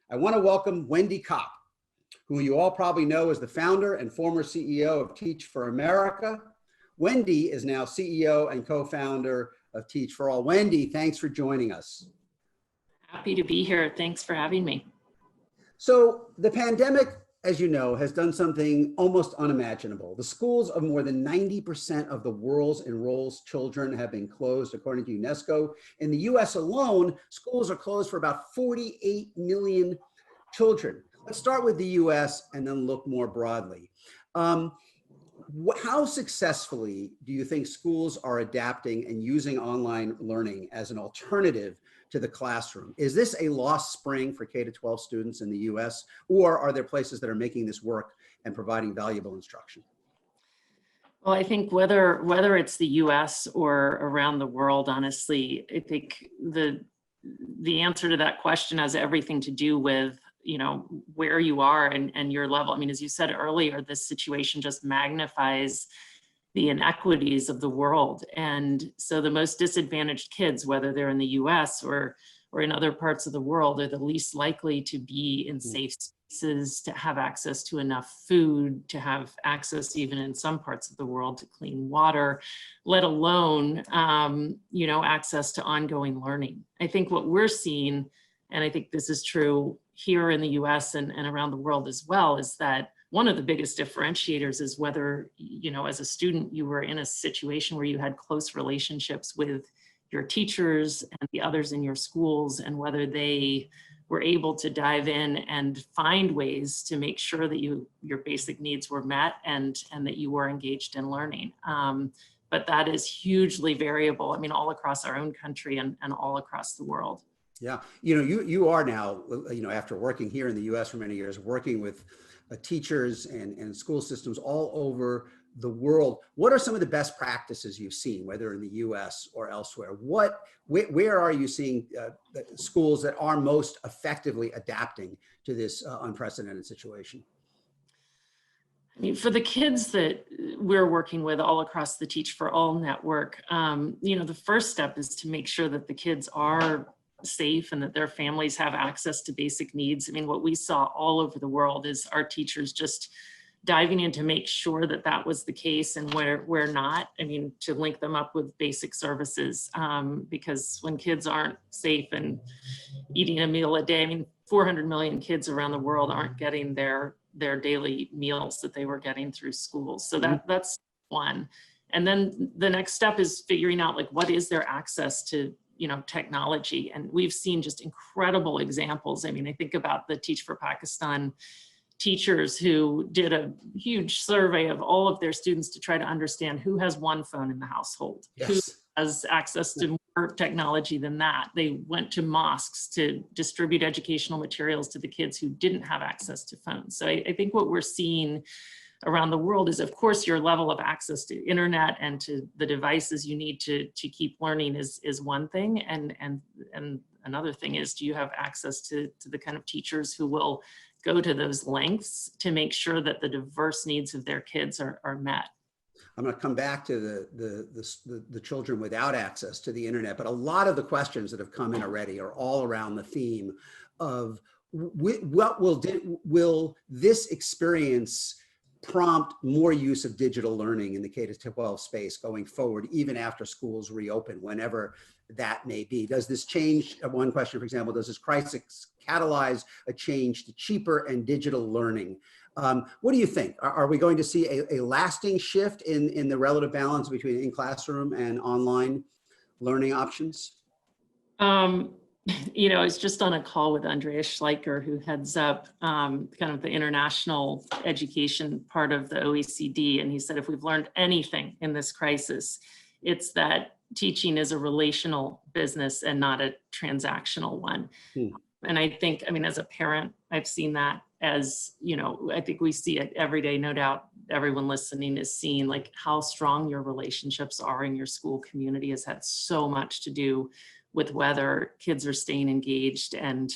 I want to welcome Wendy Kopp, who you all probably know as the founder and former CEO of Teach for America. Wendy is now CEO and co-founder of Teach for All. Wendy, thanks for joining us. Happy to be here. Thanks for having me. So the pandemic, as you know, has done something almost unimaginable. The schools of more than 90% of the world's enrolled children have been closed, according to UNESCO. In the US alone, schools are closed for about 48 million children. Let's start with the US and then look more broadly. How successfully do you think schools are adapting and using online learning as an alternative to the classroom? Is this a lost spring for K-12 students in the US, or are there places that are making this work and providing valuable instruction? Well, I think whether it's the US or around the world, honestly, I think the answer to that question has everything to do with where you are and your level. I mean, as you said earlier, this situation just magnifies the inequities of the world. And so the most disadvantaged kids, whether they're in the US or in other parts of the world, are the least likely to be in safe spaces, to have access to enough food, to have access even in some parts of the world to clean water, let alone, access to ongoing learning. I think what we're seeing, and I think this is true here in the US and around the world as well, is that one of the biggest differentiators is whether, as a student, you were in a situation where you had close relationships with your teachers and the others in your schools, and whether they were able to dive in and find ways to make sure that your basic needs were met and that you were engaged in learning. But that is hugely variable, I mean, all across our own country and all across the world. Yeah, you are now, after working here in the US for many years, working with teachers and school systems all over the world. What are some of the best practices you've seen, whether in the US or elsewhere? Where are you seeing schools that are most effectively adapting to this unprecedented situation? I mean, for the kids that we're working with all across the Teach for All network, the first step is to make sure that the kids are safe and that their families have access to basic needs. I mean, what we saw all over the world is our teachers just diving in to make sure that that was the case, and where not, I mean, to link them up with basic services, because when kids aren't safe and eating a meal a day, I mean, 400 million kids around the world aren't getting their daily meals that they were getting through schools. So that's one. And then the next step is figuring out, like, what is their access to technology. And we've seen just incredible examples. I mean, I think about the Teach for Pakistan teachers who did a huge survey of all of their students to try to understand who has one phone in the household, yes, who has access to more technology than that. They went to mosques to distribute educational materials to the kids who didn't have access to phones. So I think what we're seeing around the world is, of course, your level of access to internet and to the devices you need to keep learning is one thing. And another thing is, do you have access to the kind of teachers who will go to those lengths to make sure that the diverse needs of their kids are met? I'm going to come back to the children without access to the internet, but a lot of the questions that have come in already are all around the theme of what will this experience prompt more use of digital learning in the K-12 space going forward, even after schools reopen, whenever that may be. Does this change, one question, for example, does this crisis catalyze a change to cheaper and digital learning? What do you think? Are we going to see a lasting shift in the relative balance between in-classroom and online learning options? I was just on a call with Andreas Schleicher, who heads up kind of the international education part of the OECD. And he said, if we've learned anything in this crisis, it's that teaching is a relational business and not a transactional one. And I think, I mean, as a parent, I've seen that as, I think we see it every day. No doubt everyone listening is seeing, like, how strong your relationships are in your school community has had so much to do with whether kids are staying engaged and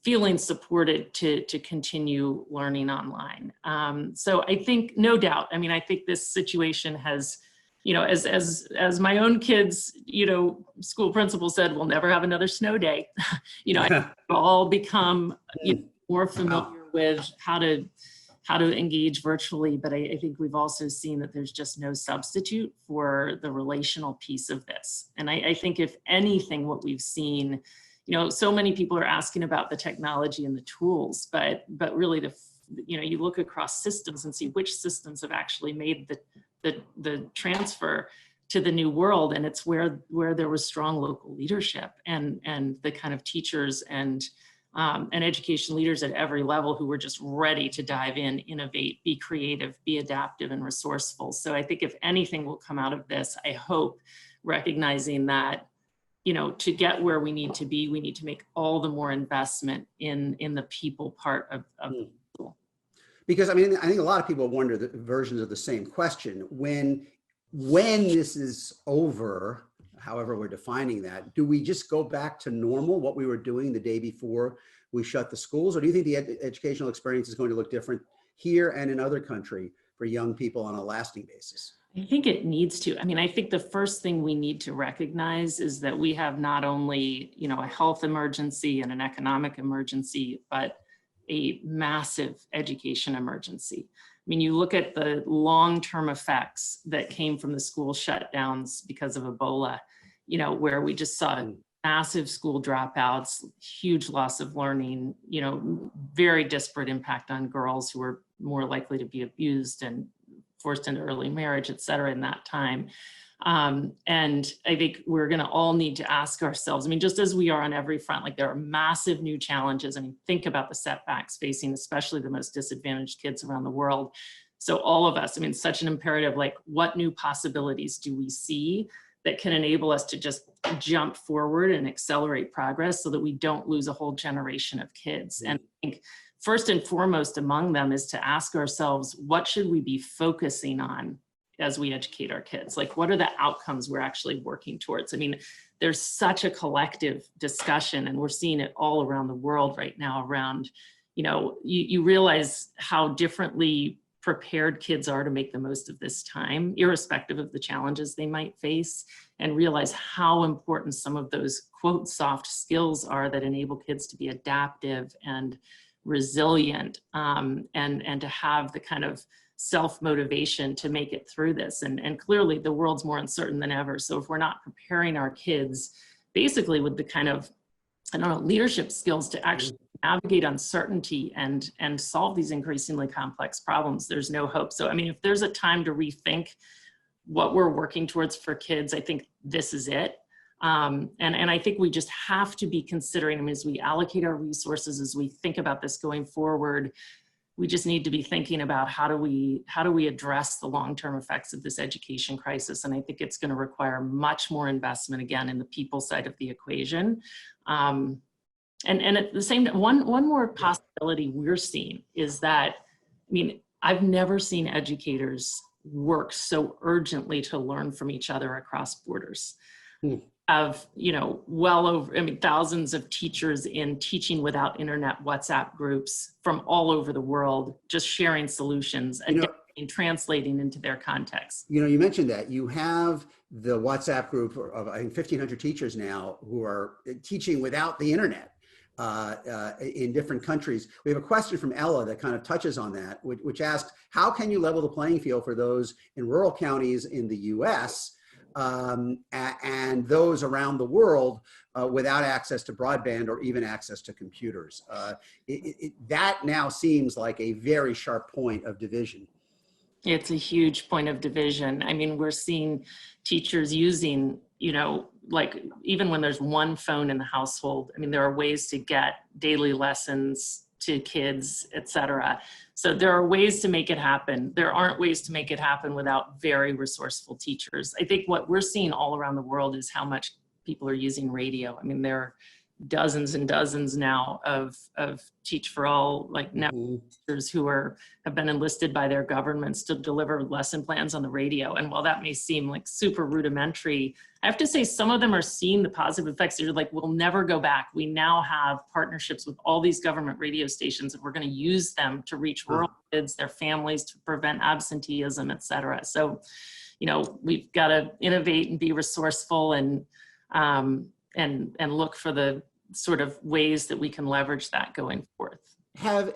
feeling supported to continue learning online. So I think, no doubt, I mean, I think this situation has you know, as my own kids, you know, school principal said, we'll never have another snow day. You know, I think we've all become, you know, more familiar with how to engage virtually, but I think we've also seen that there's just no substitute for the relational piece of this. And I think if anything, what we've seen, you know, so many people are asking about the technology and the tools, but really you know, you look across systems and see which systems have actually made the transfer to the new world, and it's where there was strong local leadership and the kind of teachers and education leaders at every level who were just ready to dive in, innovate, be creative, be adaptive and resourceful. So I think if anything will come out of this, I hope recognizing that, you know, to get where we need to be, we need to make all the more investment in the people part of the school. Because I mean, I think a lot of people wonder the versions of the same question. When this is over, however we're defining that, do we just go back to normal, what we were doing the day before we shut the schools? Or do you think the educational experience is going to look different here and in other countries for young people on a lasting basis? I think it needs to. I mean, I think the first thing we need to recognize is that we have not only, you know, a health emergency and an economic emergency, but a massive education emergency. I mean, you look at the long-term effects that came from the school shutdowns because of Ebola, you know, where we just saw massive school dropouts, huge loss of learning, you know, very disparate impact on girls who were more likely to be abused and forced into early marriage, et cetera, in that time. And I think we're going to all need to ask ourselves, I mean, just as we are on every front, like there are massive new challenges. I mean, think about the setbacks facing especially the most disadvantaged kids around the world. So all of us, I mean, such an imperative, like what new possibilities do we see that can enable us to just jump forward and accelerate progress so that we don't lose a whole generation of kids. And I think first and foremost among them is to ask ourselves, what should we be focusing on as we educate our kids? Like, what are the outcomes we're actually working towards? I mean, there's such a collective discussion, and we're seeing it all around the world right now around, you know, you realize how differently prepared kids are to make the most of this time, irrespective of the challenges they might face, and realize how important some of those quote soft skills are that enable kids to be adaptive and resilient, and to have the kind of self-motivation to make it through this. And clearly the world's more uncertain than ever. So if we're not preparing our kids basically with the kind of, I don't know, leadership skills to actually navigate uncertainty and solve these increasingly complex problems, there's no hope. So, I mean, if there's a time to rethink what we're working towards for kids, I think this is it. And I think we just have to be considering, I mean, as we allocate our resources, as we think about this going forward, we just need to be thinking about how do we address the long-term effects of this education crisis. And I think it's going to require much more investment, again, in the people side of the equation. And at the same time, one more possibility we're seeing is that, I mean, I've never seen educators work so urgently to learn from each other across borders. Of, you know, well over, I mean, thousands of teachers in teaching without internet WhatsApp groups from all over the world, just sharing solutions and translating into their context. You know, you mentioned that you have the WhatsApp group of, I think, 1,500 teachers now who are teaching without the internet in different countries. We have a question from Ella that kind of touches on that, which asks, how can you level the playing field for those in rural counties in the US and those around the world without access to broadband or even access to computers? That now seems like a very sharp point of division. It's a huge point of division. I mean, we're seeing teachers using, you know, like even when there's one phone in the household, I mean, there are ways to get daily lessons to kids, et cetera. So there are ways to make it happen. There aren't ways to make it happen without very resourceful teachers. I think what we're seeing all around the world is how much people are using radio. I mean, there are dozens and dozens now of Teach for All, like networkers who have been enlisted by their governments to deliver lesson plans on the radio. And while that may seem like super rudimentary, I have to say some of them are seeing the positive effects. They're like, we'll never go back. We now have partnerships with all these government radio stations, and we're going to use them to reach rural kids, their families, to prevent absenteeism, et cetera. So, you know, we've got to innovate and be resourceful and look for the sort of ways that we can leverage that going forth. Have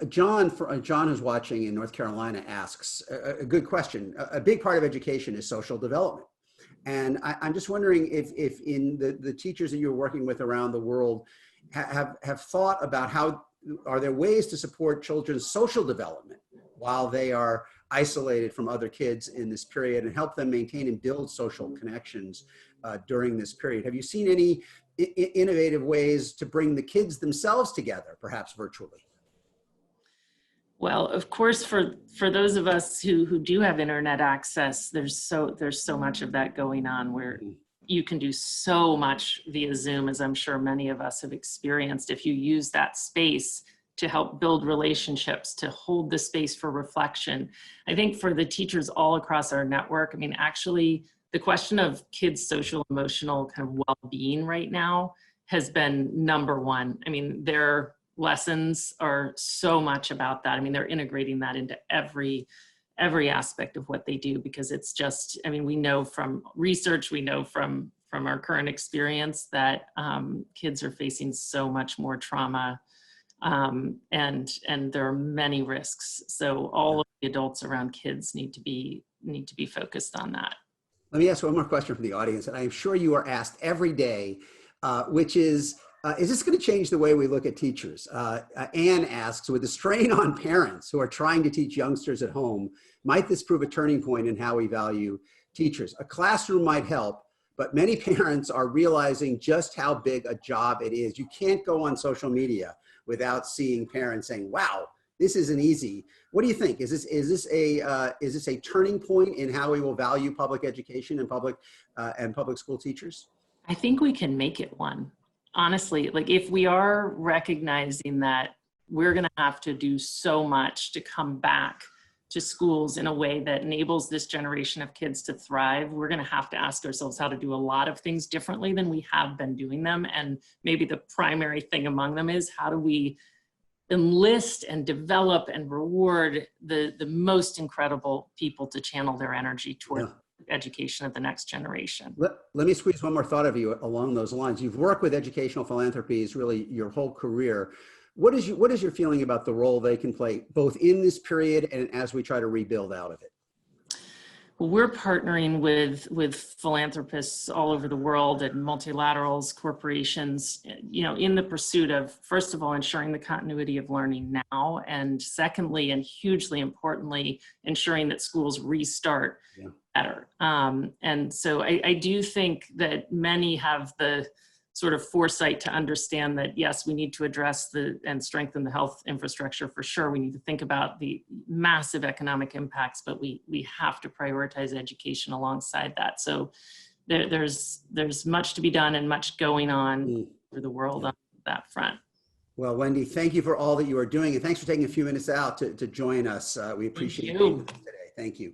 John who's watching in North Carolina asks a good question. A big part of education is social development. And I'm just wondering if in the teachers that you're working with around the world have thought about are there ways to support children's social development while they are isolated from other kids in this period and help them maintain and build social connections during this period? Have you seen any innovative ways to bring the kids themselves together, perhaps virtually? Well, of course, for those of us who do have internet access, there's so much of that going on where you can do so much via Zoom, as I'm sure many of us have experienced, if you use that space to help build relationships, to hold the space for reflection. I think for the teachers all across our network, I mean, actually, the question of kids' social emotional kind of well-being right now has been number one. I mean, their lessons are so much about that. I mean, they're integrating that into every aspect of what they do, because it's just, I mean, we know from research, we know from our current experience that kids are facing so much more trauma, and there are many risks. So all of the adults around kids need to be focused on that. Let me ask one more question from the audience, and I'm sure you are asked every day, which is this going to change the way we look at teachers? Anne asks, with the strain on parents who are trying to teach youngsters at home, might this prove a turning point in how we value teachers? A classroom might help, but many parents are realizing just how big a job it is. You can't go on social media without seeing parents saying, wow, this isn't easy. What do you think? Is this a turning point in how we will value public education and public school teachers? I think we can make it one. Honestly, like if we are recognizing that we're going to have to do so much to come back to schools in a way that enables this generation of kids to thrive, we're going to have to ask ourselves how to do a lot of things differently than we have been doing them. And maybe the primary thing among them is, how do we enlist and develop and reward the most incredible people to channel their energy toward education of the next generation. Let me squeeze one more thought of you along those lines. You've worked with educational philanthropies really your whole career. What is your feeling about the role they can play both in this period and as we try to rebuild out of it? Well, we're partnering with philanthropists all over the world and multilaterals, corporations, you know, in the pursuit of, first of all, ensuring the continuity of learning now, and secondly, and hugely importantly, ensuring that schools restart better. And so I do think that many have the sort of foresight to understand that, yes, we need to address and strengthen the health infrastructure for sure. We need to think about the massive economic impacts, but we have to prioritize education alongside that. So there's much to be done and much going on for the world on that front. Well, Wendy, thank you for all that you are doing, and thanks for taking a few minutes out to join us. We appreciate you today. Thank you.